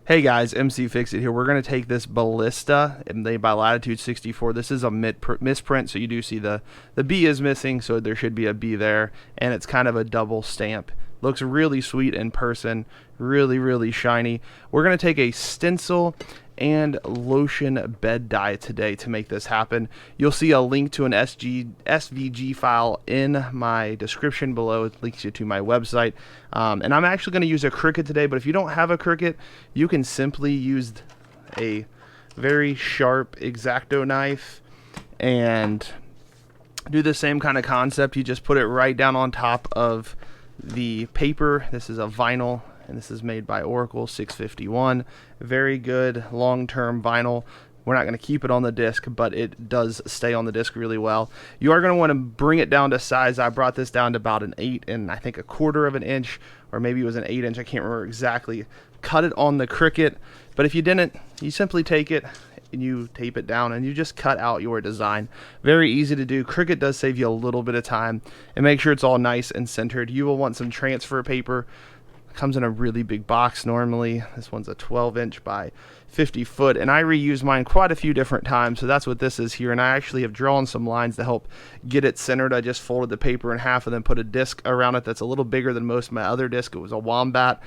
Hey guys, mcfixit here. We're going to take this Ballista made by Latitude 64. This is a misprint, so you do see the B is missing, so there should be a B there, and it's kind of a double stamp. Looks really sweet in person, really shiny. We're going to take a stencil and lotion bed dye today to make this happen. You'll see a link to an SVG file in my description below. It links you to my website. And I'm actually going to use a Cricut today, but if you don't have a Cricut, you can simply use a very sharp X-Acto knife and do the same kind of concept. You just put it right down on top of the paper. This is a vinyl, and this is made by Oracle 651. Very good long-term vinyl. We're not going to keep it on the disc, but it does stay on the disc really well. You are going to want to bring it down to size. I brought this down to about an 8 and I think 1/4 of an inch, or maybe it was an 8 inch. I can't remember exactly. Cut it on the Cricut, but if you didn't, you simply take it and you tape it down and you just cut out your design. Very easy to do. Cricut does save you a little bit of time, and make sure it's all nice and centered. You will want some transfer paper. Comes in a really big box normally. This one's a 12-inch by 50-foot, and I reuse mine quite a few different times, so that's what this is here. And I actually have drawn some lines to help get it centered. I just folded the paper in half and then put a disc around it that's a little bigger than most of my other disc. It was a wombat,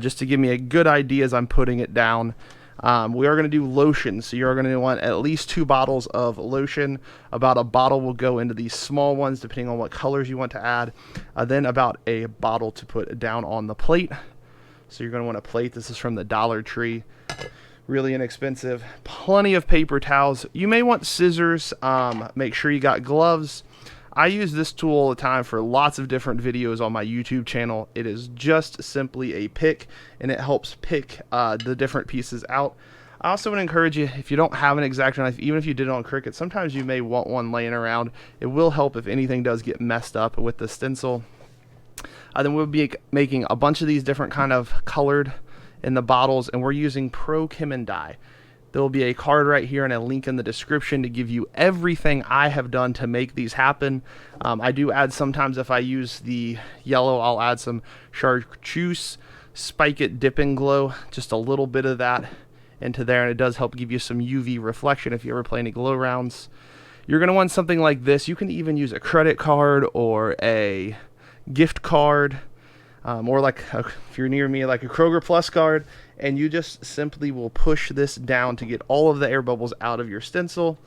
just to give me a good idea as I'm putting it down. We are going to do lotion, so you're going to want at least 2 bottles of lotion. About a bottle will go into these small ones depending on what colors you want to add. Then about a bottle to put down on the plate. So you're going to want a plate. This is from the Dollar Tree. Really inexpensive. Plenty of paper towels. You may want scissors. Make sure you got gloves. I use this tool all the time for lots of different videos on my YouTube channel. It is just simply a pick, and it helps pick the different pieces out. I also would encourage you, if you don't have an X-Acto knife, even if you did it on Cricut, sometimes you may want one laying around. It will help if anything does get messed up with the stencil. Then we'll be making a bunch of these different kind of colored in the bottles, and we're using Pro Chem and Dye. There will be a card right here and a link in the description to give you everything I have done to make these happen. I do add sometimes, if I use the yellow, I'll add some chartreuse, Spike It Dip and Glow, just a little bit of that into there, and it does help give you some UV reflection if you ever play any glow rounds. You're going to want something like this. You can even use a credit card or a gift card, or like if you're near me, like a Kroger Plus card, and you just simply will push this down to get all of the air bubbles out of your stencil.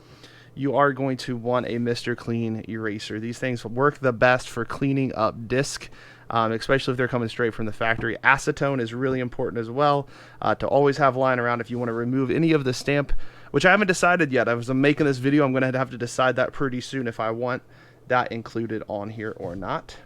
You are going to want a Mr. Clean eraser. These things work the best for cleaning up disc, especially if they're coming straight from the factory. Acetone is really important as well, to always have lying around if you want to remove any of the stamp, which I haven't decided yet. As I'm making this video, I'm going to have to decide that pretty soon if I want that included on here or not.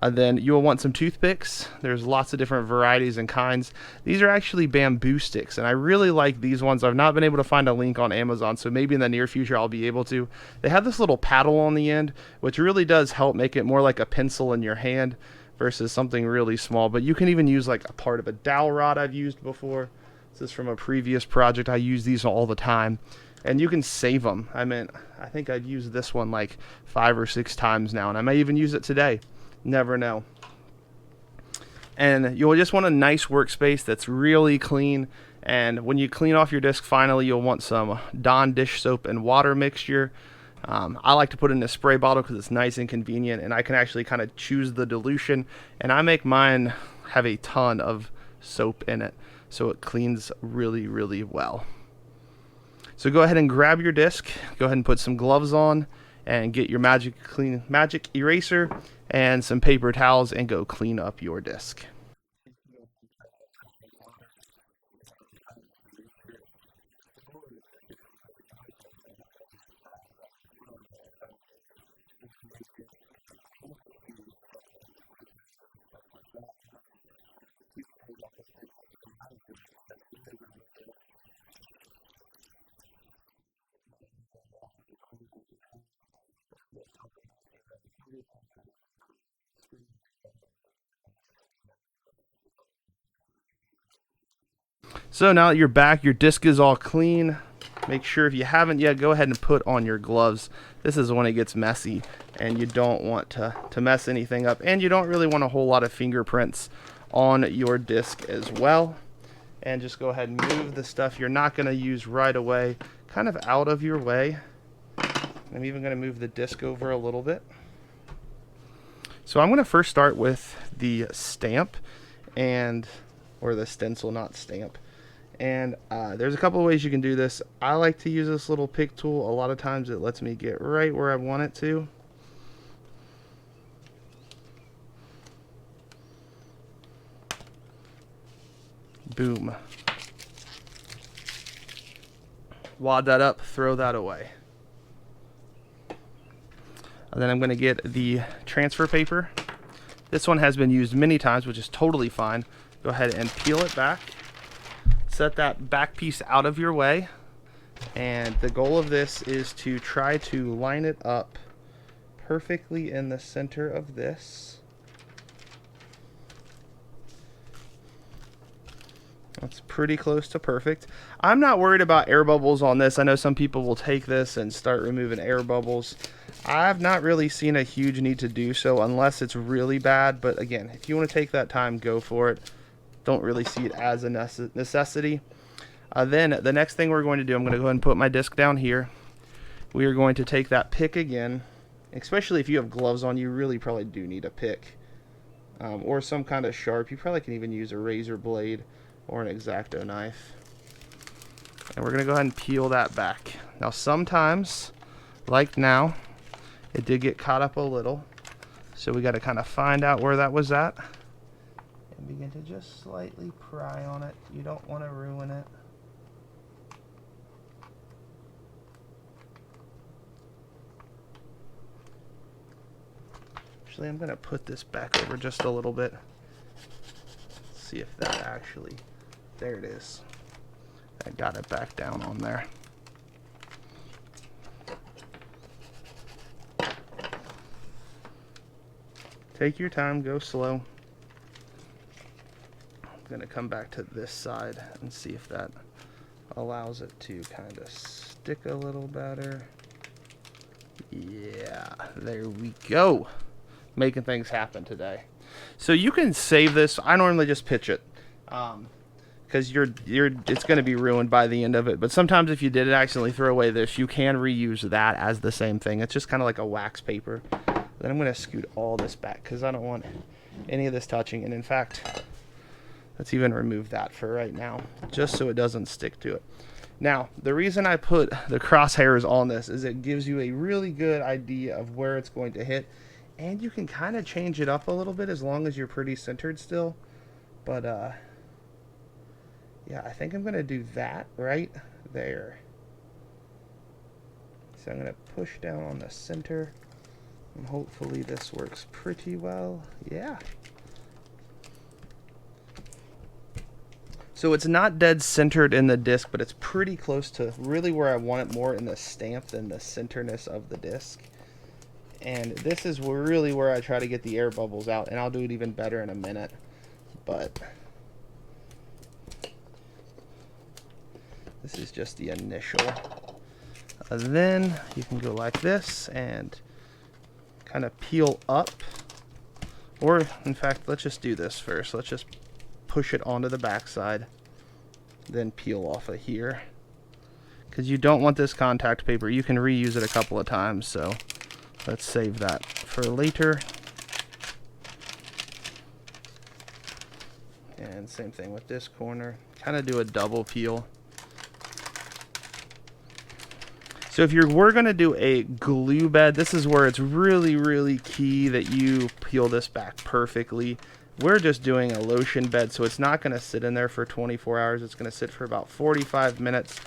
Then you'll want some toothpicks. There's lots of different varieties and kinds. These are actually bamboo sticks, and I really like these ones. I've not been able to find a link on Amazon, so maybe in the near future I'll be able to. They have this little paddle on the end, which really does help make it more like a pencil in your hand versus something really small. But you can even use like a part of a dowel rod I've used before. This is from a previous project. I use these all the time. And you can save them. I mean, I think I've used this one like 5 or 6 times now, and I may even use it today. Never know. And you'll just want a nice workspace that's really clean. And when you clean off your disc, finally, you'll want some Dawn dish soap and water mixture. I like to put it in a spray bottle because it's nice and convenient, and I can actually kind of choose the dilution. And I make mine have a ton of soap in it, so it cleans really well. So go ahead and grab your disc. Go ahead and put some gloves on and get your magic eraser and some paper towels and go clean up your disc. So now that you're back, your disc is all clean. Make sure if you haven't yet, go ahead and put on your gloves. This is when it gets messy, and you don't want to mess anything up, and you don't really want a whole lot of fingerprints on your disc as well. and just go ahead and move the stuff you're not going to use right away kind of out of your way. I'm even going to move the disc over a little bit. So I'm going to first start with the stamp, or the stencil, not stamp. And there's a couple of ways you can do this. I like to use this little pick tool. A lot of times it lets me get right where I want it to. Boom. Wad that up, throw that away. And then I'm going to get the transfer paper. This one has been used many times, which is totally fine. Go ahead and peel it back. Set that back piece out of your way. And the goal of this is to try to line it up perfectly in the center of this. That's pretty close to perfect. I'm not worried about air bubbles on this. I know some people will take this and start removing air bubbles. I've not really seen a huge need to do so unless it's really bad. But again, if you want to take that time, go for it. Don't really see it as a necessity. Then the next thing we're going to do, I'm going to go ahead and put my disc down here. We are going to take that pick again. Especially if you have gloves on, you really probably do need a pick. Or some kind of sharp. You probably can even use a razor blade or an X-Acto knife. And we're going to go ahead and peel that back. Now sometimes, like now, it did get caught up a little. So we got to kind of find out where that was at. And begin to just slightly pry on it. You don't want to ruin it. Actually, I'm going to put this back over just a little bit. See if that actually... There it is. I got it back down on there. Take your time, go slow. I'm going to come back to this side and see if that allows it to kind of stick a little better. Yeah, there we go. Making things happen today. So you can save this. I normally just pitch it. Because it's going to be ruined by the end of it. But sometimes if you did accidentally throw away this, you can reuse that as the same thing. It's just kind of like a wax paper. Then I'm going to scoot all this back because I don't want any of this touching. And in fact, let's even remove that for right now, just so it doesn't stick to it. Now, the reason I put the crosshairs on this is it gives you a really good idea of where it's going to hit. And you can kind of change it up a little bit as long as you're pretty centered still. But, yeah, I think I'm going to do that right there. So I'm going to push down on the center. And hopefully this works pretty well. Yeah. So it's not dead centered in the disc, but it's pretty close to really where I want it, more in the stamp than the centerness of the disc. And this is really where I try to get the air bubbles out, and I'll do it even better in a minute. But this is just the initial. Then you can go like this and kind of peel up. Or, in fact, let's just do this first. Let's just push it onto the backside, then peel off of here. Because you don't want this contact paper. You can reuse it a couple of times, so let's save that for later. And same thing with this corner. Kind of do a double peel. So if we're going to do a glue bed, this is where it's really, really key that you peel this back perfectly. We're just doing a lotion bed, so it's not going to sit in there for 24 hours. It's going to sit for about 45 minutes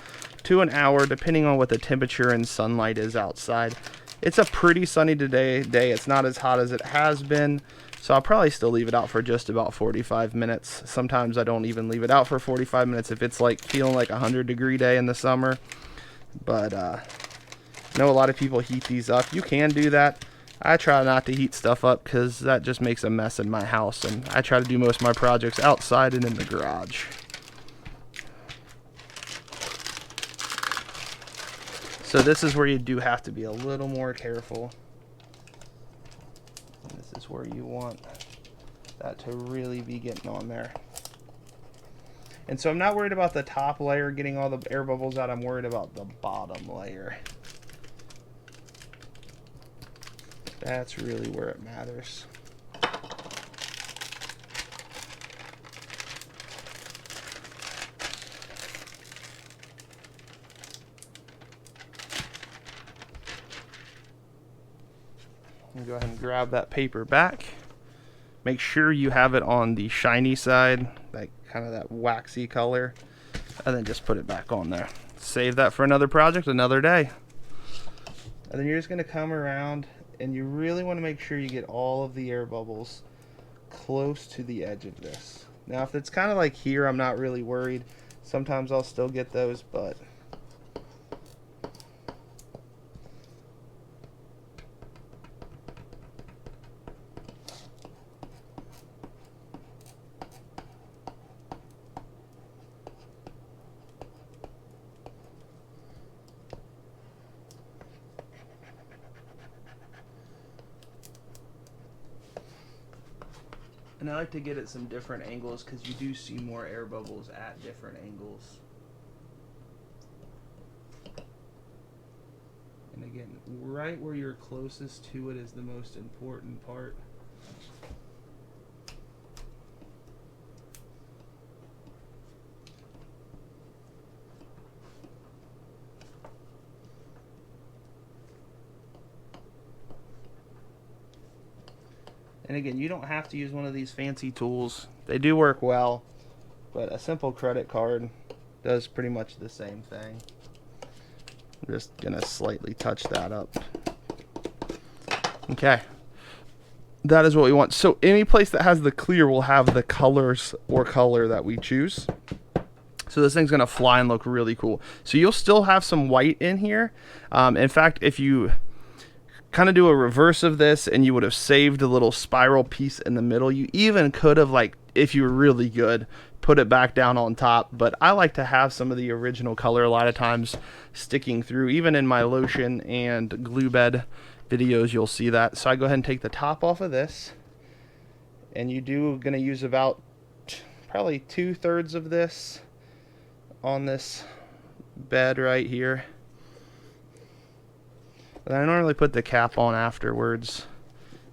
to an hour, depending on what the temperature and sunlight is outside. It's a pretty sunny day. It's not as hot as it has been, so I'll probably still leave it out for just about 45 minutes. Sometimes I don't even leave it out for 45 minutes if it's like feeling like a 100-degree day in the summer. But I know a lot of people heat these up. You can do that. I try not to heat stuff up because that just makes a mess in my house, and I try to do most of my projects outside and in the garage. So this is where you do have to be a little more careful. And this is where you want that to really be getting on there. And so I'm not worried about the top layer getting all the air bubbles out. I'm worried about the bottom layer. That's really where it matters. Go ahead and grab that paper back. Make sure you have it on the shiny side, like kind of that waxy color, and then just put it back on there. Save that for another project, another day. And then you're just gonna come around, and you really want to make sure you get all of the air bubbles close to the edge of this. Now, if it's kind of like here, I'm not really worried. Sometimes I'll still get those, but and I like to get at some different angles because you do see more air bubbles at different angles. And again, right where you're closest to it is the most important part. And again, you don't have to use one of these fancy tools. They do work well, but a simple credit card does pretty much the same thing. I'm just gonna slightly touch that up. Okay, that is what we want. So any place that has the clear will have the colors or color that we choose. So this thing's gonna fly and look really cool. So you'll still have some white in here. In fact, if you kind of do a reverse of this and you would have saved a little spiral piece in the middle, you even could have, like, if you were really good, put it back down on top. But I like to have some of the original color a lot of times sticking through. Even in my lotion and glue bed videos, you'll see that. So I go ahead and take the top off of this, and you do gonna use about probably 2/3 of this on this bed right here. And I normally put the cap on afterwards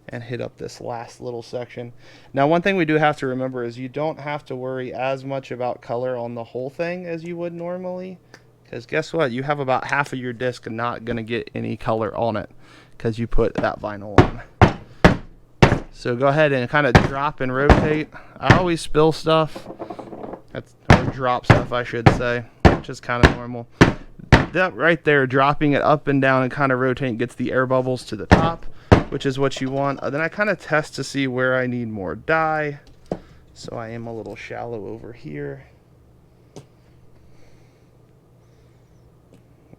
and hit up this last little section. Now, one thing we do have to remember is you don't have to worry as much about color on the whole thing as you would normally, because guess what? You have about half of your disc not going to get any color on it because you put that vinyl on. So go ahead and kind of drop and rotate. I always spill stuff. Or drop stuff, I should say, which is kind of normal. That right there, dropping it up and down and kind of rotating, gets the air bubbles to the top, which is what you want. Then I kind of test to see where I need more dye. So I am a little shallow over here. I'm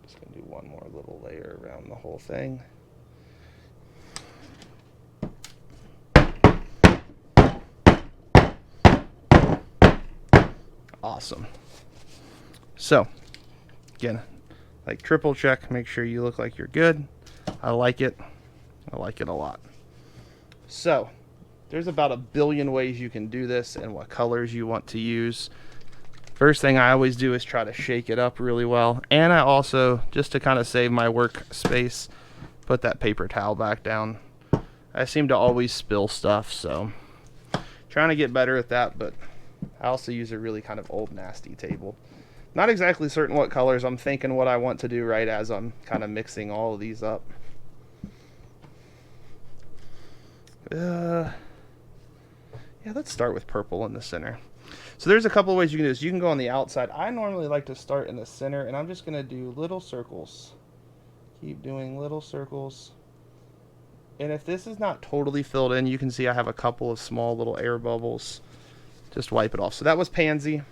just going to do one more little layer around the whole thing. Awesome. So, again, like triple check, make sure you look like you're good. I like it. I like it a lot. So there's about a billion ways you can do this and what colors you want to use. First thing I always do is try to shake it up really well. And I also, just to kind of save my workspace, put that paper towel back down. I seem to always spill stuff, so trying to get better at that, but I also use a really kind of old nasty table. Not exactly certain what colors. I'm thinking what I want to do right as I'm kind of mixing all of these up. Yeah, let's start with purple in the center. So there's a couple of ways you can do this. You can go on the outside. I normally like to start in the center, and I'm just going to do little circles. Keep doing little circles. And if this is not totally filled in, you can see I have a couple of small little air bubbles. Just wipe it off. So that was pansy.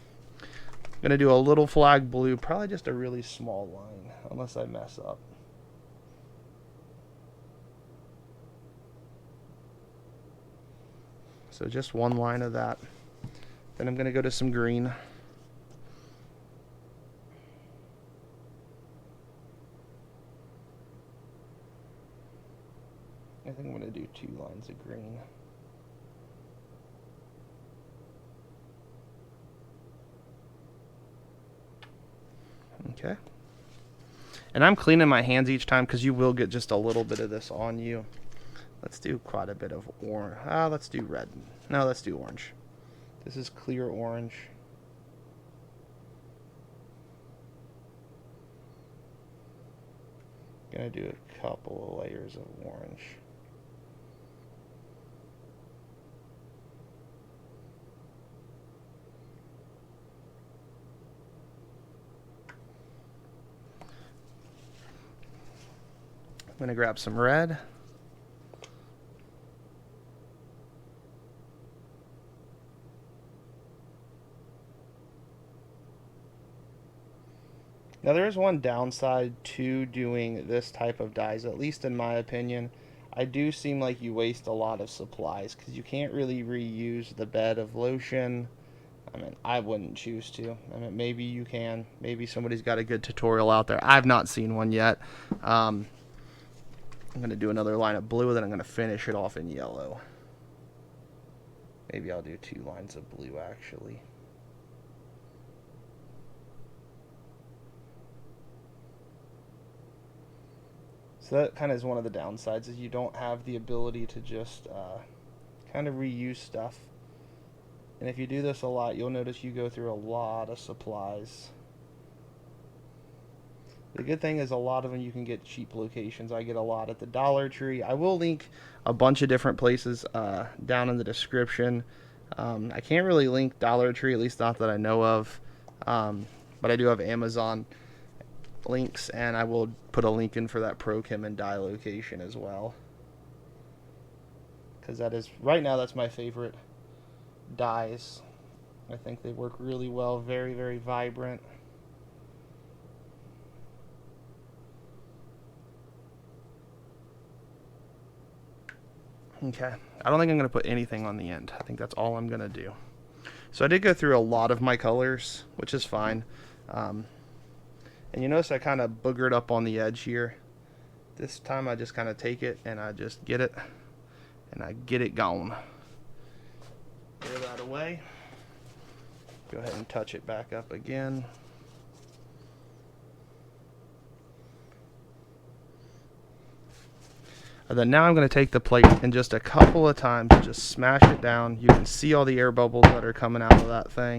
I'm going to do a little flag blue, probably just a really small line, unless I mess up. So just one line of that. Then I'm going to go to some green. I think I'm going to do 2 lines of green. Okay. And I'm cleaning my hands each time because you will get just a little bit of this on you. Let's do quite a bit of orange. Let's do red. No, let's do orange. This is clear orange. Gonna do a couple of layers of orange. I'm gonna grab some red. Now there is one downside to doing this type of dyes, at least in my opinion. I do seem like you waste a lot of supplies because you can't really reuse the bed of lotion. I mean, I wouldn't choose to. I mean, maybe you can. Maybe somebody's got a good tutorial out there. I've not seen one yet. I'm going to do another line of blue, then I'm going to finish it off in yellow. Maybe I'll do 2 lines of blue, actually. So that kind of is one of the downsides, is you don't have the ability to just kind of reuse stuff. And if you do this a lot, you'll notice you go through a lot of supplies. The good thing is a lot of them you can get cheap locations. I get a lot at the Dollar Tree. I will link a bunch of different places down in the description. I can't really link Dollar Tree, at least not that I know of. But I do have Amazon links, and I will put a link in for that Pro Chem and dye location as well, because that is, right now, that's my favorite dyes. I think they work really well, very, very vibrant. Okay, I don't think I'm going to put anything on the end. I think that's all I'm going to do. So I did go through a lot of my colors, which is fine. And you notice I kind of boogered up on the edge here. This time I just kind of take it and I just get it, and I get it gone. Clear that away. Go ahead and touch it back up again. And then now I'm going to take the plate and just a couple of times just smash it down. You can see all the air bubbles that are coming out of that thing.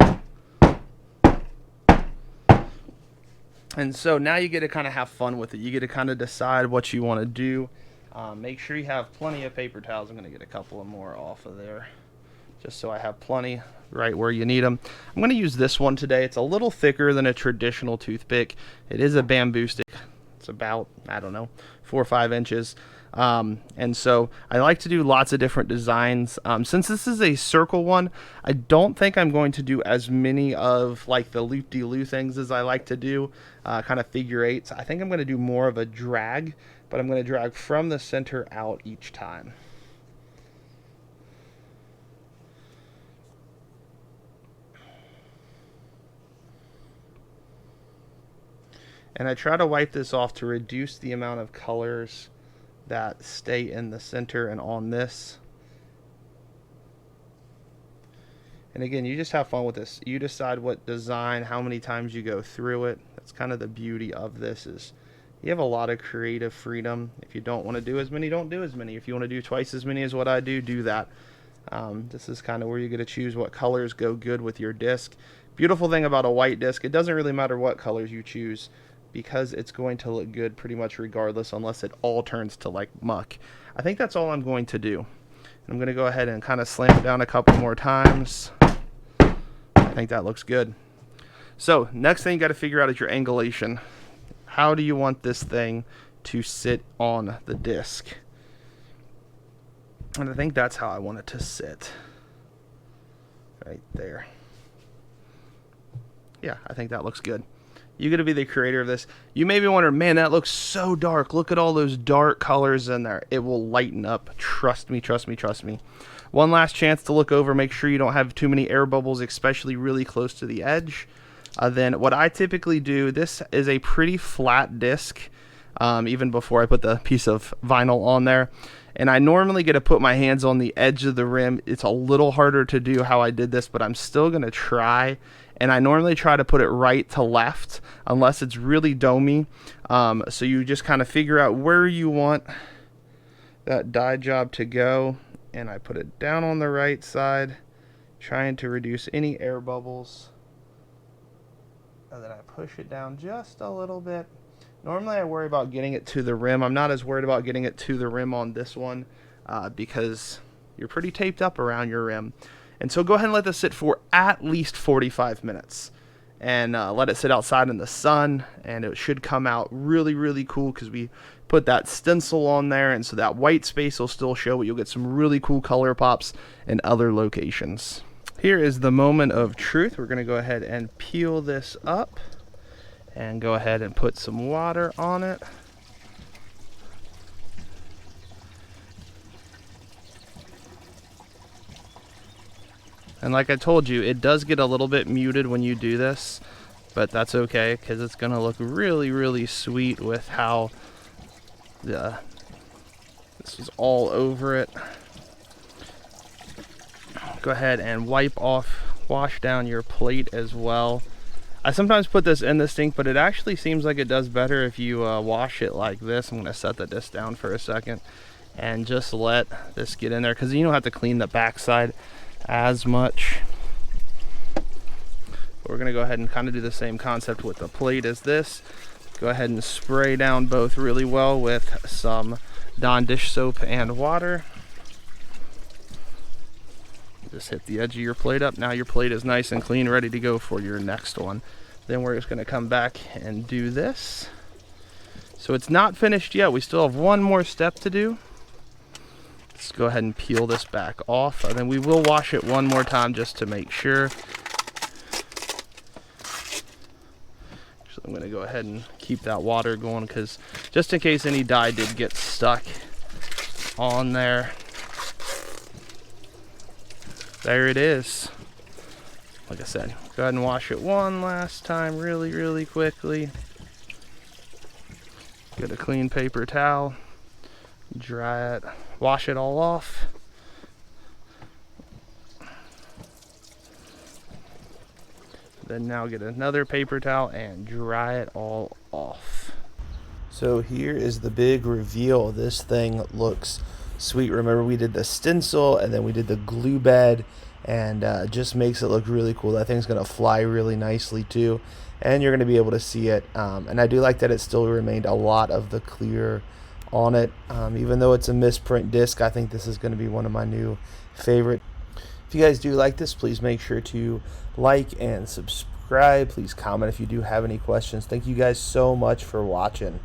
And so now you get to kind of have fun with it. You get to kind of decide what you want to do. Make sure you have plenty of paper towels. I'm going to get a couple of more off of there, just so I have plenty right where you need them. I'm going to use this one today. It's a little thicker than a traditional toothpick. It is a bamboo stick. It's about, I don't know, 4 or 5 inches. And so I like to do lots of different designs. Since this is a circle one, I don't think I'm going to do as many of like the loop-de-loo things as I like to do, kind of figure eights. I think I'm going to do more of a drag, but I'm going to drag from the center out each time. And I try to wipe this off to reduce the amount of colors that stay in the center and on this. And again, you just have fun with this. You decide what design, how many times you go through it. That's kind of the beauty of this, is you have a lot of creative freedom. If you don't want to do as many, don't do as many. If you want to do twice as many as what I do, do that. This is kind of where you get to choose what colors go good with your disc. Beautiful thing about a white disc, it doesn't really matter what colors you choose, because it's going to look good pretty much regardless, unless it all turns to like muck. I think that's all I'm going to do. I'm going to go ahead and kind of slam it down a couple more times. I think that looks good. So next thing you got to figure out is your angulation. How do you want this thing to sit on the disc? And I think that's how I want it to sit. Right there. Yeah, I think that looks good. You're going to be the creator of this. You may be wondering, man, that looks so dark. Look at all those dark colors in there. It will lighten up. Trust me, trust me, trust me. One last chance to look over. Make sure you don't have too many air bubbles, especially really close to the edge. Then what I typically do, this is a pretty flat disc. even before I put the piece of vinyl on there. And I normally get to put my hands on the edge of the rim. It's a little harder to do how I did this, but I'm still going to try. And I normally try to put it right to left unless it's really domey. So you just kind of figure out where you want that dye job to go. And I put it down on the right side, trying to reduce any air bubbles. And then I push it down just a little bit. Normally I worry about getting it to the rim. I'm not as worried about getting it to the rim on this one because you're pretty taped up around your rim. And so go ahead and let this sit for at least 45 minutes. And let it sit outside in the sun, and it should come out really, really cool because we put that stencil on there, and so that white space will still show, but you'll get some really cool color pops in other locations. Here is the moment of truth. We're going to go ahead and peel this up and go ahead and put some water on it. And like I told you, it does get a little bit muted when you do this, but that's okay because it's going to look really, really sweet with how this is all over it. Go ahead and wash down your plate as well. I sometimes put this in the sink, but it actually seems like it does better if you wash it like this. I'm going to set the disc down for a second and just let this get in there because you don't have to clean the backside as much. We're going to go ahead and kind of do the same concept with the plate as this. Go ahead and spray down both really well with some Dawn dish soap and water. Just hit the edge of your plate up. Now your plate is nice and clean, ready to go for your next one. Then we're just going to come back and do this. So it's not finished yet. We still have one more step to do. Let's go ahead and peel this back off. And then we will wash it one more time just to make sure. So I'm going to go ahead and keep that water going because just in case any dye did get stuck on there. There it is. Like I said, go ahead and wash it one last time really, really quickly. Get a clean paper towel, dry it, wash it all off. Then now get another paper towel and dry it all off. So here is the big reveal. This thing looks sweet. Remember, we did the stencil and then we did the glue bed, and just makes it look really cool. That thing's going to fly really nicely too, and you're going to be able to see it. And I do like that it still remained a lot of the clear on it. Even though it's a misprint disc, I think this is going to be one of my new favorite. If you guys do like this, please make sure to like and subscribe. Please comment if you do have any questions. Thank you guys so much for watching.